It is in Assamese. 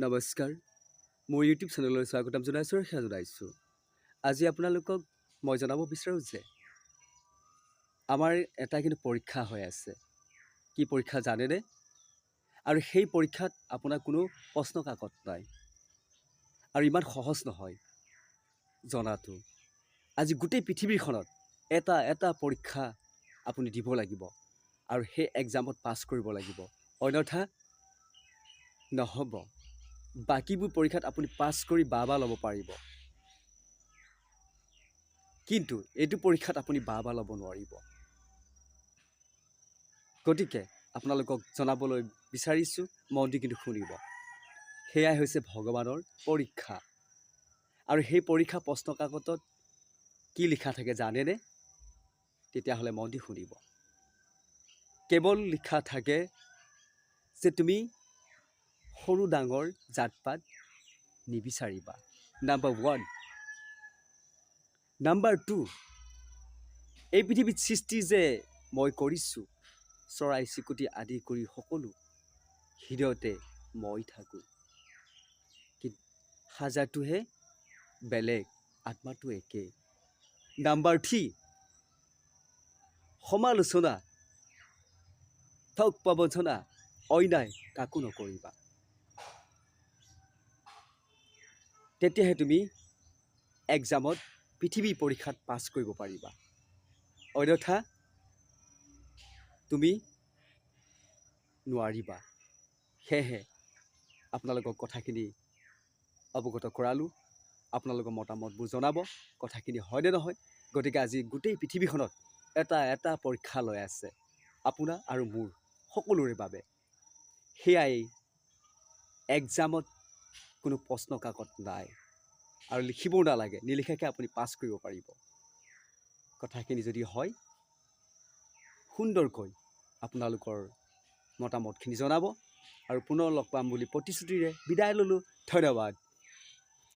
নমস্কাৰ, মোৰ ইউটিউব চেনেললৈ স্বাগতম জনাইছোঁ আৰু সেয়া জনাইছোঁ। আজি আপোনালোকক মই জনাব বিচাৰোঁ যে আমাৰ এটা কিন্তু পৰীক্ষা হৈ আছে। কি পৰীক্ষা জানেনে? আৰু সেই পৰীক্ষাত আপোনাৰ কোনো প্ৰশ্ন কাকত নাই আৰু ইমান সহজ নহয় জনাটো। আজি গোটেই পৃথিৱীখনত এটা পৰীক্ষা আপুনি দিব লাগিব আৰু সেই এক্সামত পাছ কৰিব লাগিব, অন্যথা নহ'ব। বাকীবোৰ পৰীক্ষাত আপুনি পাছ কৰি বা ল'ব পাৰিব, কিন্তু এইটো পৰীক্ষাত আপুনি বা ল'ব নোৱাৰিব। গতিকে আপোনালোকক জনাবলৈ বিচাৰিছোঁ, মন দি কিন্তু শুনিব। সেয়াই হৈছে ভগৱানৰ পৰীক্ষা। আৰু সেই পৰীক্ষা প্ৰশ্ন কাকতত কি লিখা থাকে জানেনে? তেতিয়াহ'লে মন দি শুনিব। কেৱল লিখা থাকে যে তুমি সৰু ডাঙৰ জাত পাত নিবিচাৰিবা। নাম্বাৰ 1। নাম্বাৰ 2, এই পৃথিৱীত সৃষ্টি যে মই কৰিছোঁ, চৰাই চিৰিকটি আদি কৰি সকলো হৃদয়তে মই থাকোঁ। কিন্তু সাজাটোহে বেলেগ, আত্মাটো একেই। নাম্বাৰ 3, সমালোচনা ঠগ প্ৰবঞ্চনা অন্যায় কাকো নকৰিবা। তেতিয়াহে তুমি এক্সামত পৃথিৱী পৰীক্ষাত পাছ কৰিব পাৰিবা, অন্যথা তুমি নোৱাৰিবা। সেয়েহে আপোনালোকক কথাখিনি অৱগত কৰালোঁ। আপোনালোকৰ মতামতবোৰ জনাব, কথাখিনি হয়নে নহয়। গতিকে আজি গোটেই পৃথিৱীখনত এটা পৰীক্ষা লৈ আছে, আপোনাৰ আৰু মোৰ সকলোৰে বাবে। সেয়াই এক্সামত কোনো প্ৰশ্ন কাকত নাই আৰু লিখিবও নালাগে, নিলিখাকৈ আপুনি পাছ কৰিব পাৰিব। কথাখিনি যদি হয়, সুন্দৰকৈ আপোনালোকৰ মতামতখিনি জনাব আৰু পুনৰ লগ পাম বুলি প্ৰতিশ্ৰুতিৰে বিদায় ল'লোঁ। ধন্যবাদ।